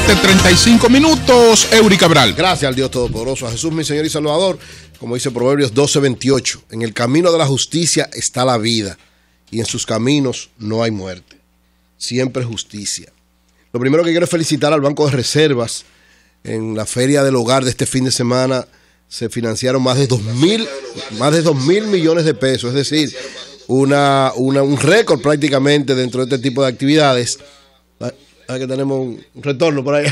7:35. Eury Cabral. Gracias al Dios Todopoderoso, a Jesús, mi Señor y Salvador. Como dice Proverbios 12:28, en el camino de la justicia está la vida, y en sus caminos no hay muerte. Siempre justicia. Lo primero que quiero es felicitar al Banco de Reservas. En la Feria del Hogar de este fin de semana se financiaron más de 2.000 millones de pesos, es decir, un récord prácticamente dentro de este tipo de actividades. Que tenemos un retorno por ahí.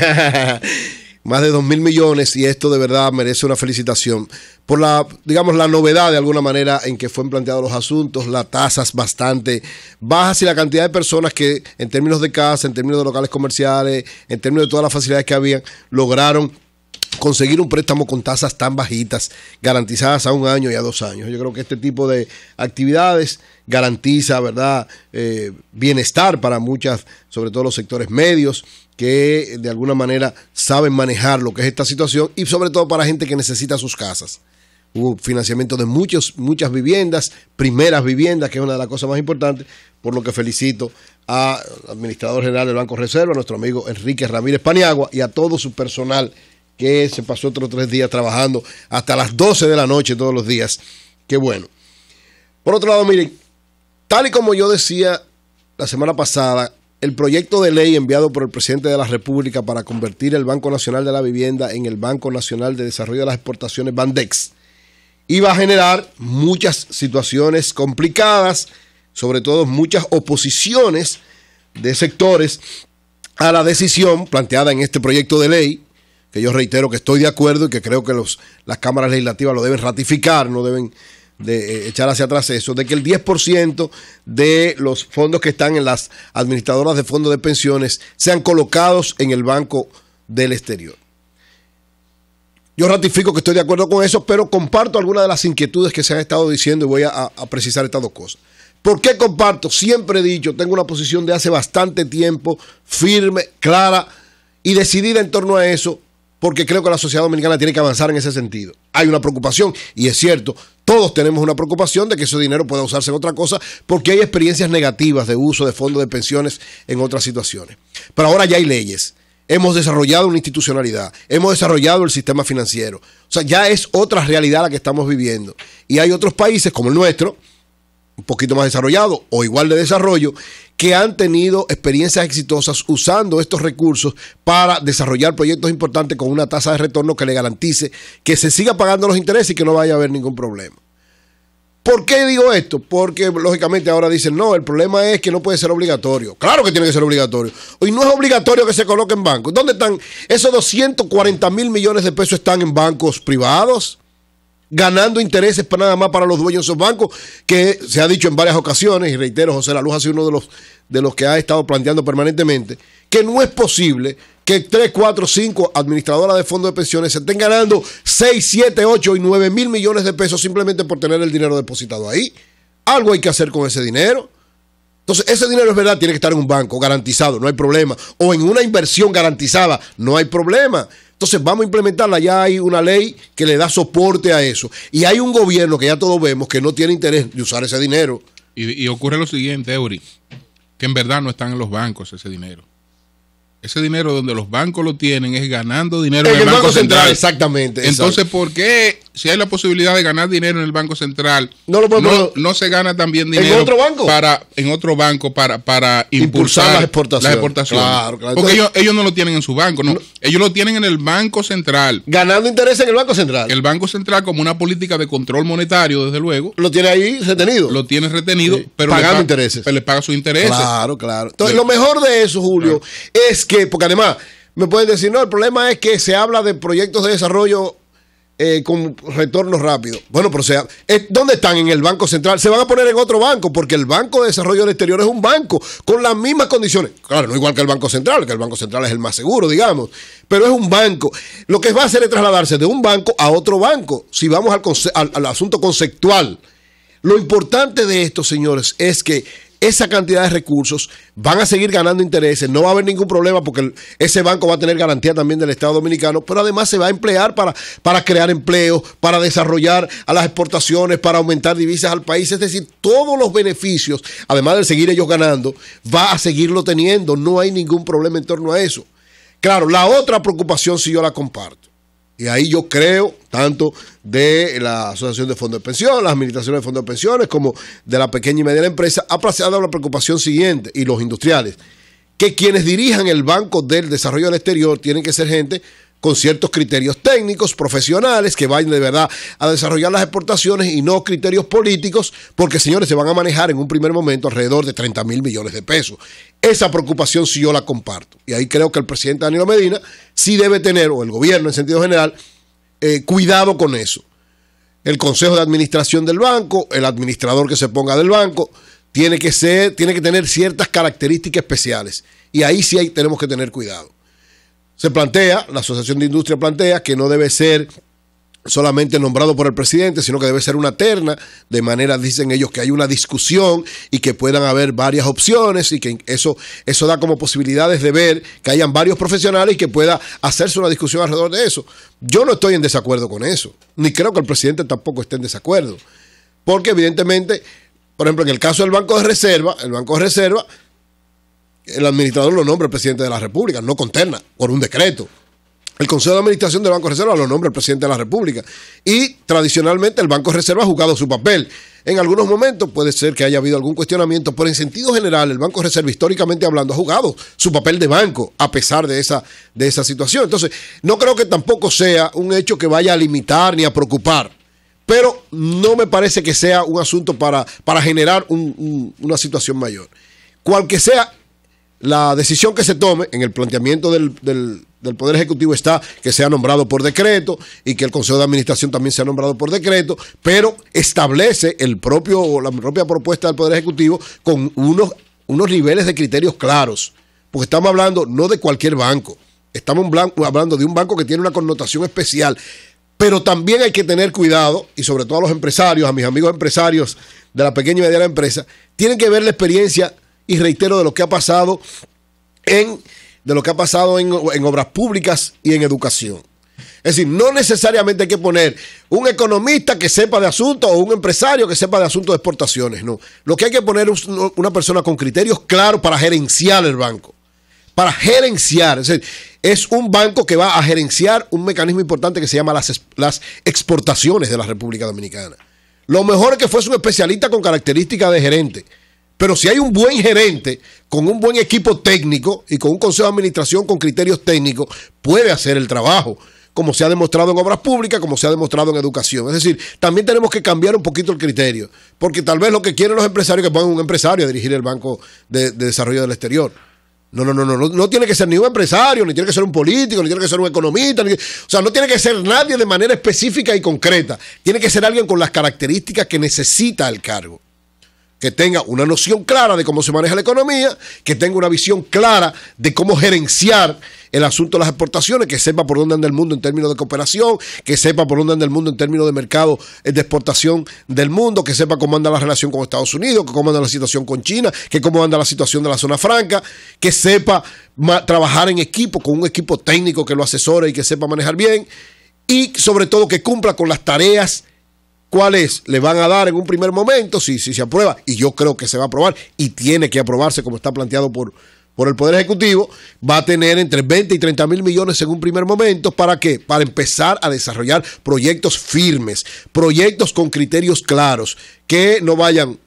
Más de 2.000 millones, y esto de verdad merece una felicitación por la novedad de alguna manera en que fueron planteados los asuntos, las tasas bastante bajas y la cantidad de personas que en términos de casa, en términos de locales comerciales, en términos de todas las facilidades que habían, lograron conseguir un préstamo con tasas tan bajitas, garantizadas a 1 año y a 2 años. Yo creo que este tipo de actividades garantiza, ¿verdad?, bienestar para muchas, sobre todo los sectores medios, que de alguna manera saben manejar lo que es esta situación, y sobre todo para gente que necesita sus casas. Hubo financiamiento de muchas viviendas, primeras viviendas, que es una de las cosas más importantes, por lo que felicito al administrador general del Banco Reserva, a nuestro amigo Enrique Ramírez Paniagua, y a todo su personal que se pasó otros 3 días trabajando hasta las 12 de la noche todos los días. Qué bueno. Por otro lado, miren, tal y como yo decía la semana pasada, el proyecto de ley enviado por el presidente de la República para convertir el Banco Nacional de la Vivienda en el Banco Nacional de Desarrollo de las Exportaciones, Bandex, iba a generar muchas situaciones complicadas, sobre todo muchas oposiciones de sectores a la decisión planteada en este proyecto de ley, que yo reitero que estoy de acuerdo y que creo que las cámaras legislativas lo deben ratificar, no deben de echar hacia atrás eso, de que el 10% de los fondos que están en las administradoras de fondos de pensiones sean colocados en el Banco del Exterior. Yo ratifico que estoy de acuerdo con eso, pero comparto algunas de las inquietudes que se han estado diciendo y voy a precisar estas 2 cosas. ¿Por qué comparto? Siempre he dicho, tengo una posición de hace bastante tiempo, firme, clara y decidida en torno a eso, porque creo que la sociedad dominicana tiene que avanzar en ese sentido. Hay una preocupación, y es cierto, todos tenemos una preocupación de que ese dinero pueda usarse en otra cosa, porque hay experiencias negativas de uso de fondos de pensiones en otras situaciones. Pero ahora ya hay leyes. Hemos desarrollado una institucionalidad, hemos desarrollado el sistema financiero. O sea, ya es otra realidad la que estamos viviendo. Y hay otros países como el nuestro, un poquito más desarrollado o igual de desarrollo, que han tenido experiencias exitosas usando estos recursos para desarrollar proyectos importantes con una tasa de retorno que le garantice que se siga pagando los intereses y que no vaya a haber ningún problema. ¿Por qué digo esto? Porque lógicamente ahora dicen, no, el problema es que no puede ser obligatorio. Claro que tiene que ser obligatorio. Hoy no es obligatorio que se coloque en bancos. ¿Dónde están? Esos 240.000 millones de pesos están en bancos privados, ganando intereses nada más para los dueños de esos bancos, que se ha dicho en varias ocasiones, y reitero, José La Luz ha sido uno de los que ha estado planteando permanentemente, que no es posible que 3, 4, 5 administradoras de fondos de pensiones se estén ganando 6, 7, 8 y 9 mil millones de pesos simplemente por tener el dinero depositado ahí. Algo hay que hacer con ese dinero. Entonces, ese dinero es verdad, tiene que estar en un banco garantizado, no hay problema. O en una inversión garantizada, no hay problema. Entonces vamos a implementarla, ya hay una ley que le da soporte a eso. Y hay un gobierno que ya todos vemos que no tiene interés de usar ese dinero. Y ocurre lo siguiente, Eury, que en verdad no están en los bancos ese dinero. Ese dinero donde los bancos lo tienen es ganando dinero en el Banco Central. Exactamente. Entonces, ¿por qué si hay la posibilidad de ganar dinero en el Banco Central, no se gana también dinero en otro banco para impulsar las exportaciones? Claro. Porque ellos no lo tienen en su banco, no. Ellos lo tienen en el Banco Central. Ganando interés en el Banco Central. El Banco Central, como una política de control monetario, desde luego. Lo tiene ahí retenido. Lo tiene retenido, sí, pero pagando intereses. Pero le paga sus intereses. Claro. Entonces, lo mejor de eso, Julio, es que, porque además me pueden decir, no, el problema es que se habla de proyectos de desarrollo con retorno rápido. Bueno, pero ¿dónde están? En el Banco Central. Se van a poner en otro banco, porque el Banco de Desarrollo del Exterior es un banco con las mismas condiciones. Claro, no igual que el Banco Central, que el Banco Central es el más seguro, digamos, pero es un banco. Lo que va a hacer es trasladarse de un banco a otro banco. Si vamos al asunto conceptual, lo importante de esto, señores, es que esa cantidad de recursos van a seguir ganando intereses, no va a haber ningún problema porque ese banco va a tener garantía también del Estado Dominicano, pero además se va a emplear para crear empleo, para desarrollar a las exportaciones, para aumentar divisas al país. Es decir, todos los beneficios, además de seguir ellos ganando, va a seguirlo teniendo. No hay ningún problema en torno a eso. Claro, la otra preocupación sí yo la comparto. Y ahí yo creo, tanto de la Asociación de Fondos de Pensiones, las administraciones de fondos de pensiones, como de la pequeña y mediana empresa, ha planteado la preocupación siguiente, y los industriales, que quienes dirijan el Banco del Desarrollo del Exterior tienen que ser gente con ciertos criterios técnicos, profesionales, que vayan de verdad a desarrollar las exportaciones y no criterios políticos, porque, señores, se van a manejar en un primer momento alrededor de 30,000 millones de pesos. Esa preocupación sí yo la comparto. Y ahí creo que el presidente Danilo Medina sí debe tener, o el gobierno en sentido general, cuidado con eso. El consejo de administración del banco, el administrador que se ponga del banco, tiene que tener ciertas características especiales. Y ahí sí tenemos que tener cuidado. Se plantea, la Asociación de Industria plantea que no debe ser solamente nombrado por el presidente, sino que debe ser una terna, de manera, dicen ellos, que hay una discusión y que puedan haber varias opciones y que eso da como posibilidades de ver que hayan varios profesionales y que pueda hacerse una discusión alrededor de eso. Yo no estoy en desacuerdo con eso, ni creo que el presidente tampoco esté en desacuerdo, porque evidentemente, por ejemplo, en el caso del Banco de Reserva, el administrador lo nombra el presidente de la República, no con terna, por un decreto. El Consejo de Administración del Banco de Reserva lo nombra el presidente de la República. Y tradicionalmente el Banco de Reserva ha jugado su papel. En algunos momentos puede ser que haya habido algún cuestionamiento, pero en sentido general el Banco de Reserva, históricamente hablando, ha jugado su papel de banco a pesar de esa situación. Entonces, no creo que tampoco sea un hecho que vaya a limitar ni a preocupar. Pero no me parece que sea un asunto para generar una situación mayor. Cual que sea la decisión que se tome, en el planteamiento del Poder Ejecutivo está que sea nombrado por decreto y que el Consejo de Administración también sea nombrado por decreto, pero establece la propia propuesta del Poder Ejecutivo con unos niveles de criterios claros, porque estamos hablando no de cualquier banco, estamos hablando de un banco que tiene una connotación especial, pero también hay que tener cuidado, y sobre todo a los empresarios, a mis amigos empresarios de la pequeña y mediana empresa, tienen que ver la experiencia, y reitero, de lo que ha pasado en obras públicas y en educación. Es decir, no necesariamente hay que poner un economista que sepa de asuntos o un empresario que sepa de asuntos de exportaciones, no. Lo que hay que poner es una persona con criterios claros para gerenciar el banco. Para gerenciar, es decir, es un banco que va a gerenciar un mecanismo importante que se llama las exportaciones de la República Dominicana. Lo mejor es que fuese un especialista con características de gerente. Pero si hay un buen gerente, con un buen equipo técnico y con un consejo de administración con criterios técnicos, puede hacer el trabajo, como se ha demostrado en obras públicas, como se ha demostrado en educación. Es decir, también tenemos que cambiar un poquito el criterio, porque tal vez lo que quieren los empresarios es que pongan un empresario a dirigir el Banco de Desarrollo del Exterior. No tiene que ser ni un empresario, ni tiene que ser un político, ni tiene que ser un economista, o sea, no tiene que ser nadie de manera específica y concreta. Tiene que ser alguien con las características que necesita el cargo. Que tenga una noción clara de cómo se maneja la economía, que tenga una visión clara de cómo gerenciar el asunto de las exportaciones, que sepa por dónde anda el mundo en términos de cooperación, que sepa por dónde anda el mundo en términos de mercado de exportación del mundo, que sepa cómo anda la relación con Estados Unidos, que cómo anda la situación con China, que cómo anda la situación de la zona franca, que sepa trabajar en equipo, con un equipo técnico que lo asesore y que sepa manejar bien, y sobre todo que cumpla con las tareas cuáles le van a dar en un primer momento, si se aprueba, y yo creo que se va a aprobar, y tiene que aprobarse como está planteado por el Poder Ejecutivo, va a tener entre 20 y 30 mil millones en un primer momento. ¿Para qué? Para empezar a desarrollar proyectos firmes, proyectos con criterios claros, que no vayan,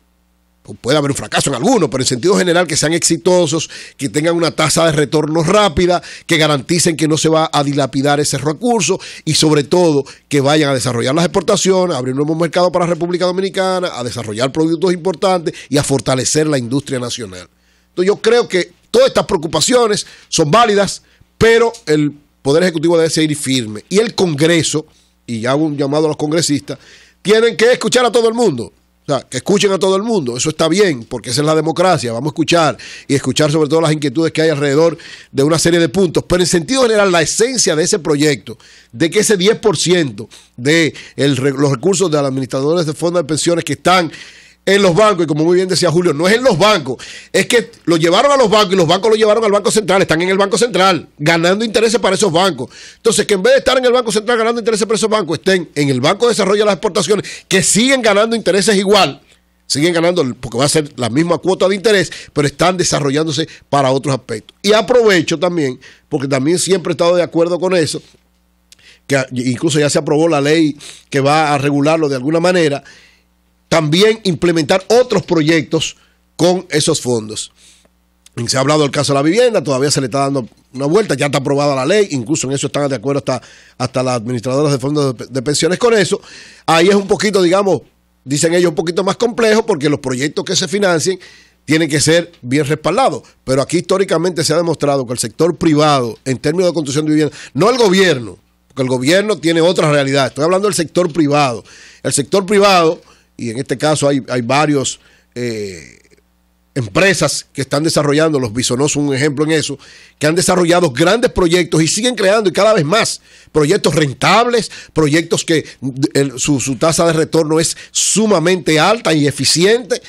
puede haber un fracaso en algunos, pero en sentido general que sean exitosos, que tengan una tasa de retorno rápida, que garanticen que no se va a dilapidar ese recurso y sobre todo que vayan a desarrollar las exportaciones, a abrir un nuevo mercado para la República Dominicana, a desarrollar productos importantes y a fortalecer la industria nacional. Entonces yo creo que todas estas preocupaciones son válidas, pero el Poder Ejecutivo debe seguir firme. Y el Congreso, y hago un llamado a los congresistas, tienen que escuchar a todo el mundo. O sea, que escuchen a todo el mundo, eso está bien, porque esa es la democracia, vamos a escuchar y escuchar sobre todo las inquietudes que hay alrededor de una serie de puntos, pero en sentido general la esencia de ese proyecto, de que ese 10% de los recursos de los administradores de fondos de pensiones que están en los bancos, y como muy bien decía Julio, no es en los bancos, es que lo llevaron a los bancos y los bancos lo llevaron al Banco Central, están en el Banco Central, ganando intereses para esos bancos. Entonces, que en vez de estar en el Banco Central ganando intereses para esos bancos, estén en el Banco de Desarrollo de las Exportaciones, que siguen ganando intereses igual, Siguen ganando porque va a ser la misma cuota de interés, pero están desarrollándose para otros aspectos. Y aprovecho también, porque también siempre he estado de acuerdo con eso, que incluso ya se aprobó la ley que va a regularlo de alguna manera, también implementar otros proyectos con esos fondos. Se ha hablado del caso de la vivienda, todavía se le está dando una vuelta, ya está aprobada la ley, incluso en eso están de acuerdo hasta las administradoras de fondos de pensiones con eso. Ahí es un poquito, digamos, dicen ellos, un poquito más complejo porque los proyectos que se financien tienen que ser bien respaldados. Pero aquí históricamente se ha demostrado que el sector privado, en términos de construcción de vivienda, no el gobierno, porque el gobierno tiene otra realidad. Estoy hablando del sector privado. El sector privado, y en este caso hay varios empresas que están desarrollando, los Bisonó son un ejemplo en eso, que han desarrollado grandes proyectos y siguen creando y cada vez más proyectos rentables, proyectos que su tasa de retorno es sumamente alta y eficiente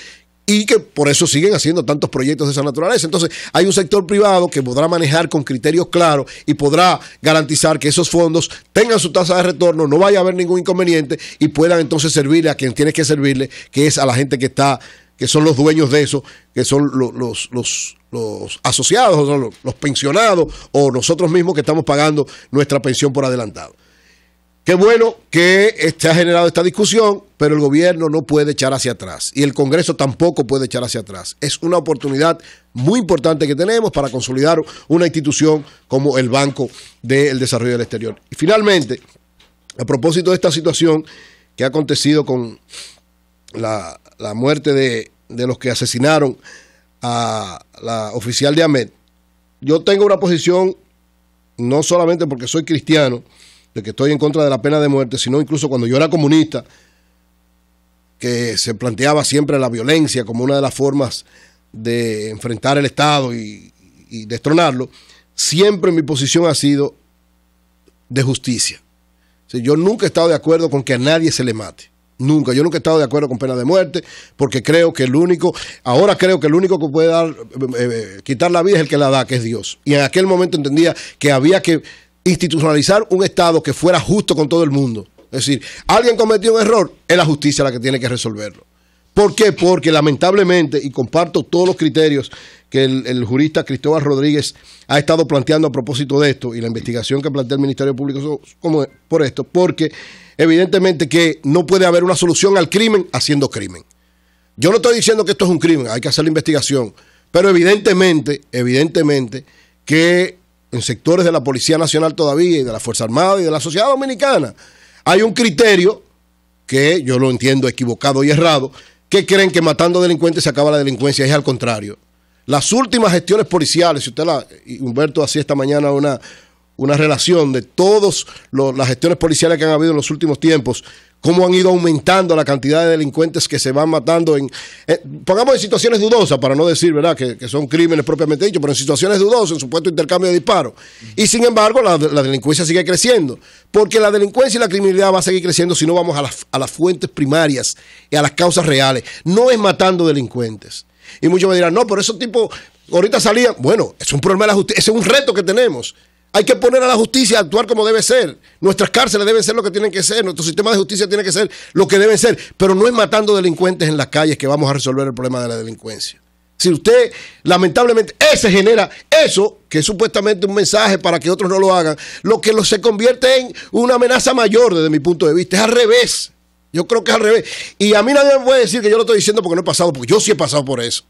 y que por eso siguen haciendo tantos proyectos de esa naturaleza. Entonces hay un sector privado que podrá manejar con criterios claros y podrá garantizar que esos fondos tengan su tasa de retorno, no vaya a haber ningún inconveniente y puedan entonces servirle a quien tiene que servirle, que es a la gente que son los dueños de eso, que son los asociados, los pensionados o nosotros mismos que estamos pagando nuestra pensión por adelantado. Qué bueno que se ha generado esta discusión, pero el gobierno no puede echar hacia atrás y el Congreso tampoco puede echar hacia atrás. Es una oportunidad muy importante que tenemos para consolidar una institución como el Banco del Desarrollo del Exterior. Y finalmente, a propósito de esta situación que ha acontecido con la muerte de los que asesinaron a la oficial de AMET, yo tengo una posición, no solamente porque soy cristiano, de que estoy en contra de la pena de muerte, sino incluso cuando yo era comunista, que se planteaba siempre la violencia como una de las formas de enfrentar el Estado y destronarlo, siempre mi posición ha sido de justicia. O sea, yo nunca he estado de acuerdo con que a nadie se le mate. Nunca, yo nunca he estado de acuerdo con pena de muerte, porque creo que el único que puede quitar la vida es el que la da, que es Dios. Y en aquel momento entendía que había que institucionalizar un Estado que fuera justo con todo el mundo. Es decir, alguien cometió un error, es la justicia la que tiene que resolverlo. ¿Por qué? Porque lamentablemente, y comparto todos los criterios que el jurista Cristóbal Rodríguez ha estado planteando a propósito de esto, y la investigación que plantea el Ministerio Público por esto, porque evidentemente que no puede haber una solución al crimen haciendo crimen. Yo no estoy diciendo que esto es un crimen, hay que hacer la investigación, pero evidentemente que en sectores de la Policía Nacional todavía y de la Fuerza Armada y de la sociedad dominicana hay un criterio que yo lo entiendo equivocado y errado, que creen que matando delincuentes se acaba la delincuencia. Es al contrario. Las últimas gestiones policiales, si Humberto hacía esta mañana una relación de todas las gestiones policiales que han habido en los últimos tiempos, cómo han ido aumentando la cantidad de delincuentes que se van matando pongamos en situaciones dudosas, para no decir, ¿verdad?, que son crímenes propiamente dichos, pero en situaciones dudosas, en supuesto intercambio de disparos. Y sin embargo, la delincuencia sigue creciendo, porque la delincuencia y la criminalidad va a seguir creciendo si no vamos a las fuentes primarias y a las causas reales. No es matando delincuentes. Y muchos me dirán, no, pero esos tipos ahorita salían. Bueno, es un problema de la justicia, ese es un reto que tenemos. Hay que poner a la justicia a actuar como debe ser. Nuestras cárceles deben ser lo que tienen que ser. Nuestro sistema de justicia tiene que ser lo que deben ser. Pero no es matando delincuentes en las calles que vamos a resolver el problema de la delincuencia. Si usted, lamentablemente, genera eso, que es supuestamente un mensaje para que otros no lo hagan, lo que se convierte en una amenaza mayor desde mi punto de vista. Es al revés. Yo creo que es al revés. Y a mí nadie me puede decir que yo lo estoy diciendo porque no he pasado, porque yo sí he pasado por eso.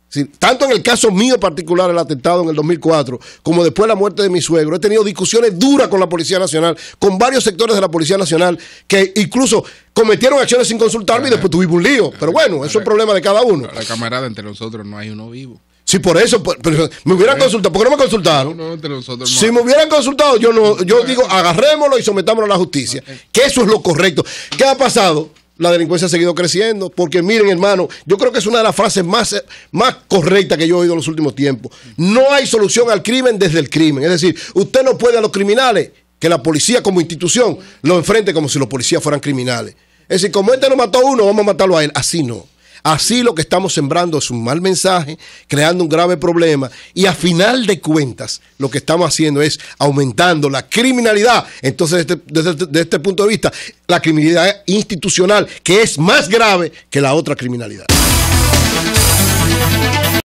Sí, tanto en el caso mío particular, el atentado en el 2004, como después la muerte de mi suegro, he tenido discusiones duras con la Policía Nacional, con varios sectores de la Policía Nacional, que incluso cometieron acciones sin consultarme y después tuvimos un lío. Pero bueno, eso es un problema de cada uno. La camarada, entre nosotros no hay uno vivo. Sí, por eso, pero me hubieran consultado. ¿Por qué no me consultaron? No, entre nosotros si me hubieran consultado, yo digo, agarrémoslo y sometámoslo a la justicia. Que eso es lo correcto. ¿Qué ha pasado? La delincuencia ha seguido creciendo, porque miren, hermano, yo creo que es una de las frases más correctas que yo he oído en los últimos tiempos. No hay solución al crimen desde el crimen. Es decir, usted no puede a los criminales, que la policía como institución lo enfrente como si los policías fueran criminales. Es decir, como este no mató a uno, vamos a matarlo a él. Así no. Así lo que estamos sembrando es un mal mensaje, creando un grave problema, y a final de cuentas lo que estamos haciendo es aumentando la criminalidad. Entonces, desde este punto de vista, la criminalidad institucional, que es más grave que la otra criminalidad.